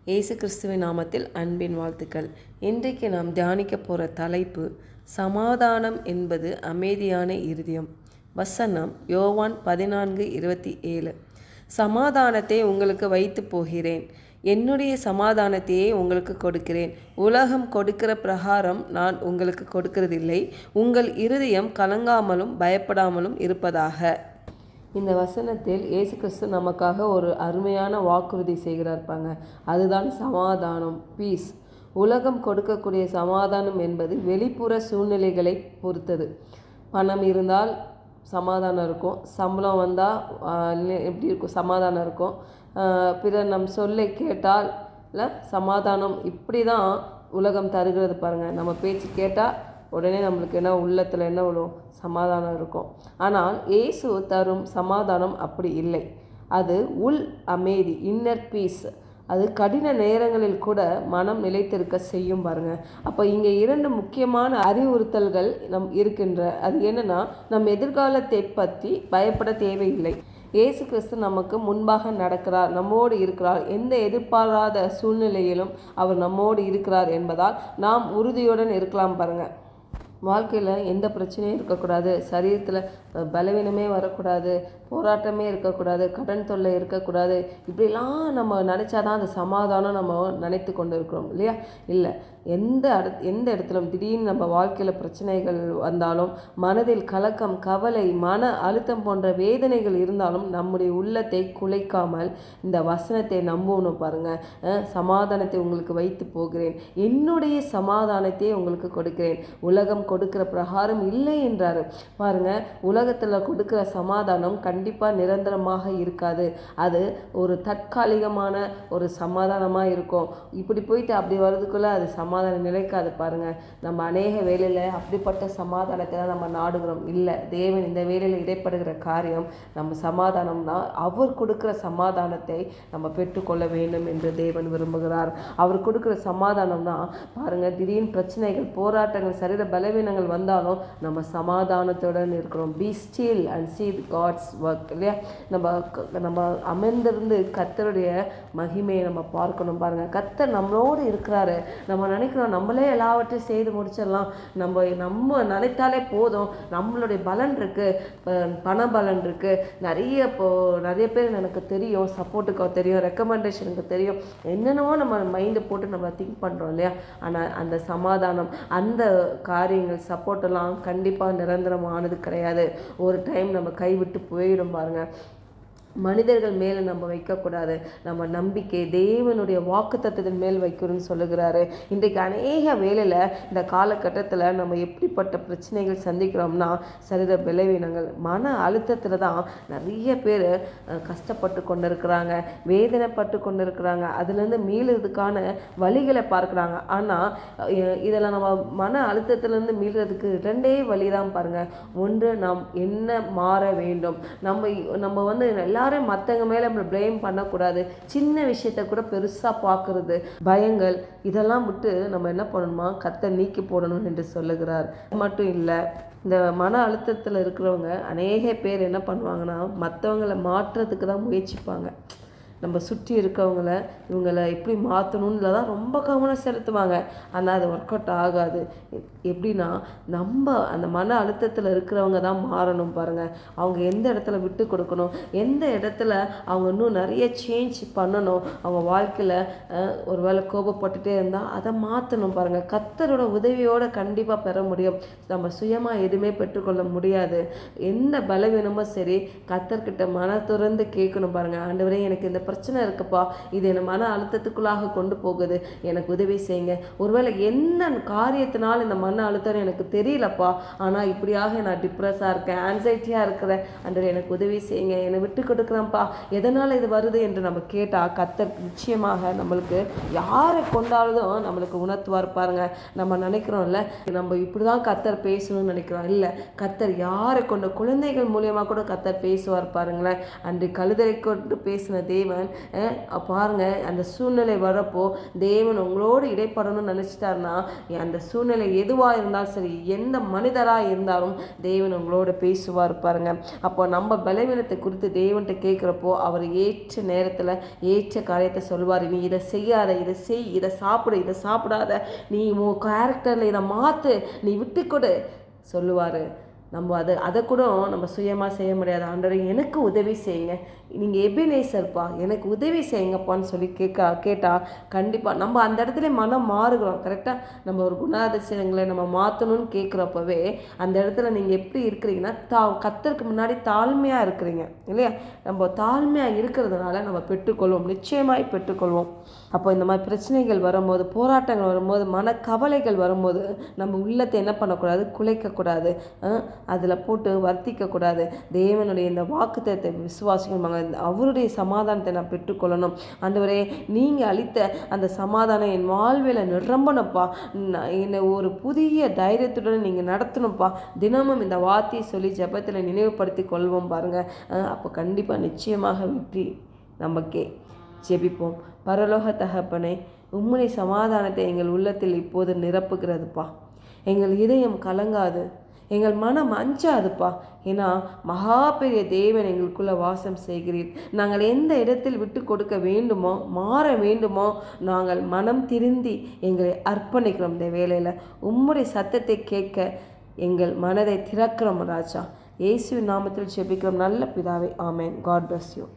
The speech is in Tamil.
இயேசு கிறிஸ்துவின் நாமத்தில் அன்பின் வாழ்த்துக்கள். இன்றைக்கு நாம் தியானிக்க போகிற தலைப்பு சமாதானம் என்பது அமைதியான இருதயம். வசனம் யோவான் 14:27. சமாதானத்தை உங்களுக்கு வைத்து போகிறேன், என்னுடைய சமாதானத்தையே உங்களுக்கு கொடுக்கிறேன். உலகம் கொடுக்கிற பிரகாரம் நான் உங்களுக்கு கொடுக்கிறதில்லை. உங்கள் இருதயம் கலங்காமலும் பயப்படாமலும் இருப்பதாக. இந்த வசனத்தில் இயேசு கிறிஸ்து நமக்காக ஒரு அருமையான வாக்குறுதி செய்கிறார்ப்பாங்க. அதுதான் சமாதானம், பீஸ். உலகம் கொடுக்கக்கூடிய சமாதானம் என்பது வெளிப்புற சூழ்நிலைகளை பொறுத்தது. பணம் இருந்தால் சமாதானம் இருக்கும், சம்பளம் வந்தால் எப்படி இருக்கும், சமாதானம் இருக்கும். பிறர் நம் சொல்லை கேட்டால் சமாதானம். இப்படி தான் உலகம் தருகிறது பாருங்கள். நம்ம பேச்சு கேட்டால் உடனே நம்மளுக்கு என்ன உள்ளத்தில் என்ன விழும், சமாதானம் இருக்கும். ஆனால் இயேசு தரும் சமாதானம் அப்படி இல்லை. அது உள் அமைதி, இன்னர் பீஸ். அது கடின நேரங்களில் கூட மனம் நிலைத்திருக்க செய்யும் பாருங்கள். அப்போ இங்கே 2 முக்கியமான அறிவுறுத்தல்கள் இருக்கின்ற. அது என்னென்னா, நம் எதிர்காலத்தை பற்றி பயப்பட தேவையில்லை. இயேசு கிறிஸ்து நமக்கு முன்பாக நடக்கிறார், நம்மோடு இருக்கிறார். எந்த எதிர்பாராத சூழ்நிலையிலும் அவர் நம்மோடு இருக்கிறார் என்பதால் நாம் உறுதியுடன் இருக்கலாம் பாருங்கள். வாழ்க்கையில் எந்த பிரச்சனையும் இருக்கக்கூடாது, சரீரத்தில் பலவீனமே வரக்கூடாது, போராட்டமே இருக்கக்கூடாது, கடன் தொல்லை இருக்கக்கூடாது. இப்படிலாம் நம்ம நினச்சாதான் அந்த சமாதானம் நம்ம நினைத்து கொண்டு இருக்கிறோம் இல்லையா? இல்லை, எந்த இடத்துலையும் திடீர்னு நம்ம வாழ்க்கையில் பிரச்சனைகள் வந்தாலும், மனதில் கலக்கம், கவலை, மன அழுத்தம் போன்ற வேதனைகள் இருந்தாலும் நம்முடைய உள்ளத்தை குலைக்காமல் இந்த வசனத்தை நம்பணும் பாருங்கள். சமாதானத்தை உங்களுக்கு வைத்து போகிறேன், என்னுடைய சமாதானத்தை உங்களுக்கு கொடுக்கிறேன். உலகம் கொடுக்கிற பிரகாரம் இல்லை என்றார் பாருங்கள். உலகத்தில் கொடுக்கிற சமாதானம் கண்டிப்பாக நிரந்தரமாக இருக்காது. அது ஒரு தற்காலிகமான ஒரு சமாதானமாக இருக்கும். இப்படி போயிட்டு அப்படி வர்றதுக்குள்ளே அது சமாதானம் நிலைக்காது பாருங்கள். நம்ம அநேக வேலையில் அப்படிப்பட்ட சமாதானத்தை தான் நம்ம நாடுகிறோம். இல்லை, தேவன் இந்த வேலையில் இடைப்படுகிற காரியம் நம்ம சமாதானம்னா அவர் கொடுக்குற சமாதானத்தை நம்ம பெற்றுக்கொள்ள வேண்டும் என்று தேவன் விரும்புகிறார். அவர் கொடுக்குற சமாதானம்னா பாருங்கள், திடீர்னு பிரச்சனைகள், போராட்டங்கள், சரீர பலவீனங்கள் வந்தாலும் நம்ம சமாதானத்துடன் இருக்கிறோம். B still and see God's work இல்லையா? நம்ம அமர்ந்திருந்து கர்த்தருடைய மகிமையை நம்ம பார்க்கணும் பாருங்கள். கர்த்தர் நம்மளோடு இருக்கிறாரு. நம்ம நினைக்கிறோம் நம்மளே எல்லாவற்றையும் செய்து முடிச்சிடலாம், நம்ம நினைத்தாலே போதும், நம்மளுடைய பலன் இருக்குது, பண பலன் இருக்குது, நிறைய பேர் எனக்கு தெரியும், சப்போர்ட்டுக்கு தெரியும், ரெக்கமெண்டேஷனுக்கு தெரியும், என்னென்னவோ நம்ம மைண்டை போட்டு நம்ம திங்க் பண்ணுறோம் இல்லையா? ஆனால் அந்த சமாதானம், அந்த காரியங்கள், சப்போர்ட்டெல்லாம் கண்டிப்பாக நிரந்தரமானது கிடையாது. ஒரு டைம் நம்ம கைவிட்டு போயிடும் பாருங்கள். மனிதர்கள் மேலே நம்ம வைக்கக்கூடாது. நம்ம நம்பிக்கை தேவனுடைய வாக்குத்தத்தத்தின் மேல் வைக்கணும்னு சொல்லுகிறாரு. இன்றைக்கு அநேக வேளையில் இந்த காலகட்டத்தில் நம்ம எப்படிப்பட்ட பிரச்சனைகள் சந்திக்கிறோம்னா, சரீர பலவீனங்கள், மன அழுத்தத்தில் தான் நிறைய பேர் கஷ்டப்பட்டு கொண்டு இருக்கிறாங்க, வேதனைப்பட்டு கொண்டு இருக்கிறாங்க. அதுலேருந்து மீளுறதுக்கான வழிகளை பார்க்குறாங்க. ஆனால் இதில் நம்ம மன அழுத்தத்திலேருந்து மீளுறதுக்கு 2 வழி தான் பாருங்கள். ஒன்று, நாம் என்ன மாற வேண்டும். நம்ம எல்லாரும் மற்றவங்க மேலே நம்ம ப்ளேம் பண்ணக்கூடாது. சின்ன விஷயத்தை கூட பெருசாக பார்க்குறது, பயங்கள், இதெல்லாம் விட்டு நம்ம என்ன பண்ணணுமா, கர்த்தர் நீக்கி போடணும் என்று சொல்லுகிறார். மட்டும் இல்லை, இந்த மன அழுத்தத்தில் இருக்கிறவங்க அநேக பேர் என்ன பண்ணுவாங்கன்னா, மற்றவங்களை மாற்றுறதுக்கு தான் முயற்சிப்பாங்க. நம்ம சுற்றி இருக்கவங்கள இவங்களை எப்படி மாற்றணும்ல தான் ரொம்ப கவனம் செலுத்துவாங்க. ஆனால் அது ஒர்க் அவுட் ஆகாது. எப்படின்னா, நம்ம அந்த மன அழுத்தத்தில் இருக்கிறவங்க தான் மாறணும் பாருங்கள். அவங்க எந்த இடத்துல விட்டு கொடுக்கணும், எந்த இடத்துல அவங்க இன்னும் நிறைய சேஞ்ச் பண்ணணும், அவங்க வாழ்க்கையில் ஒரு வேளை கோபப்பட்டுட்டே இருந்தால் அதை மாற்றணும் பாருங்கள். கர்த்தரோட உதவியோடு கண்டிப்பாக பெற முடியும். நம்ம சுயமாக எதுவுமே பெற்றுக்கொள்ள முடியாது. எந்த பலவீனமோ சரி, கர்த்தர்கிட்ட மன துறந்து கேட்கணும் பாருங்கள். ஆண்டவரே, எனக்கு இந்த பிரச்சனை இருக்குப்பா, இது என்னை மன அழுத்தத்துக்குள்ளாக கொண்டு போகுது, எனக்கு உதவி செய்யுங்க. ஒருவேளை என்ன காரியத்தினால இந்த மன அழுத்தம் எனக்கு தெரியலப்பா, ஆனால் இப்படியாக நான் டிப்ரெஸ்ஸாக இருக்கேன், ஆன்சைட்டியாக இருக்கிறேன், ஆண்டவரே எனக்கு உதவி செய்யுங்க, என்னை விட்டு கொடுக்குறேன்ப்பா, எதனால் இது வருது என்று நம்ம கேட்டால் கர்த்தர் நிச்சயமாக நம்மளுக்கு யாரை கொண்டாலும் நம்மளுக்கு உணர்த்துவார் பாருங்க. நம்ம நினைக்கிறோம்ல, நம்ம இப்படி தான் கர்த்தர் பேசணும்னு நினைக்கிறோம். இல்லை, கர்த்தர் யாரை கொண்ட குழந்தைகள் மூலியமாக கூட கர்த்தர் பேசுவார் பாருங்களேன். அன்று கழுதை கொண்டு பேசின தேவன் தேவன் பாருங்கள், அந்த சூழ்நிலை வரப்போ தேவன் உங்களோடு இடைப்படணும்னு நினச்சிட்டாருன்னா அந்த சூழ்நிலை எதுவாக இருந்தாலும் சரி, எந்த மனிதராக இருந்தாலும் தேவன் உங்களோட பேசுவார் பாருங்க. அப்போ நம்ம பலவீனத்தை குறித்து தேவன்கிட்ட கேட்குறப்போ அவர் ஏற்ற நேரத்தில் ஏற்ற காரியத்தை சொல்வார். நீ இதை செய்யாத, இதை செய், இதை சாப்பிடு, இதை சாப்பிடாத, நீ உன் கேரக்டரில் இதை மாற்று, நீ விட்டு கொடு சொல்லுவார். நம்ம அதை கூட நம்ம சுயமாக செய்ய முடியாது. ஆண்டவரே எனக்கு உதவி செய்யுங்க, நீங்கள் எபினேசர்ப்பா எனக்கு உதவி செய்யுங்கப்பான்னு சொல்லி கேட்டால் கண்டிப்பாக நம்ம அந்த இடத்துல மனம் மாறுகிறோம். கரெக்டாக நம்ம ஒரு குணாதிசயங்களை நம்ம மாற்றணும்னு கேட்குறப்பவே அந்த இடத்துல நீங்கள் எப்படி இருக்கிறீங்கன்னா கர்த்தருக்கு முன்னாடி தாழ்மையாக இருக்கிறீங்க இல்லையா? நம்ம தாழ்மையாக இருக்கிறதுனால நம்ம பெற்றுக்கொள்வோம், நிச்சயமாய் பெற்றுக்கொள்வோம். அப்போ இந்த மாதிரி பிரச்சனைகள் வரும்போது, போராட்டங்கள் வரும்போது, மனக்கவலைகள் வரும்போது நம்ம உள்ளத்தை என்ன பண்ணக்கூடாது, குலைக்கக்கூடாது, அதில் போட்டு வர்த்திக்கக்கூடாது. தேவனுடைய இந்த வாக்குத்தத்தத்தை விசுவாசிக்கணும். அவருடைய சமாதானத்தை நான் பெற்றுக்கொள்ளணும். ஆண்டவரே, நீங்கள் அளித்த அந்த சமாதானம் என் வாழ்வில் நிரம்பணும்ப்பா, என்னை ஒரு புதிய தைரியத்துடன் நீங்கள் நடத்தணும்ப்பா. தினமும் இந்த வார்த்தையை சொல்லி ஜெபத்தில் நினைவுபடுத்தி கொள்வோம் பாருங்கள். அப்போ கண்டிப்பாக நிச்சயமாக வெற்றி நமக்கே. ஜெபிப்போம். பரலோக தகப்பனே, உம்முடைய சமாதானத்தை எங்கள் உள்ளத்தில் இப்போது நிரப்புகிறதுப்பா. எங்கள் இதயம் கலங்காது, எங்கள் மனம் அஞ்சாதுப்பா. ஏன்னா மகா பெரிய தேவன் எங்களுக்குள்ளே வாசம் செய்கிறீர். நாங்கள் எந்த இடத்தில் விட்டு கொடுக்க வேண்டுமோ, மாற வேண்டுமோ, நாங்கள் மனம் திருந்தி எங்களை அர்ப்பணிக்கிறோம். இந்த வேளையில் உம்முடைய சத்தத்தை கேட்க எங்கள் மனதை திறக்கிறோம் ராஜா. இயேசுவின் நாமத்தில் ஜெபிக்கிறோம் நல்ல பிதாவே, ஆமென். God bless you.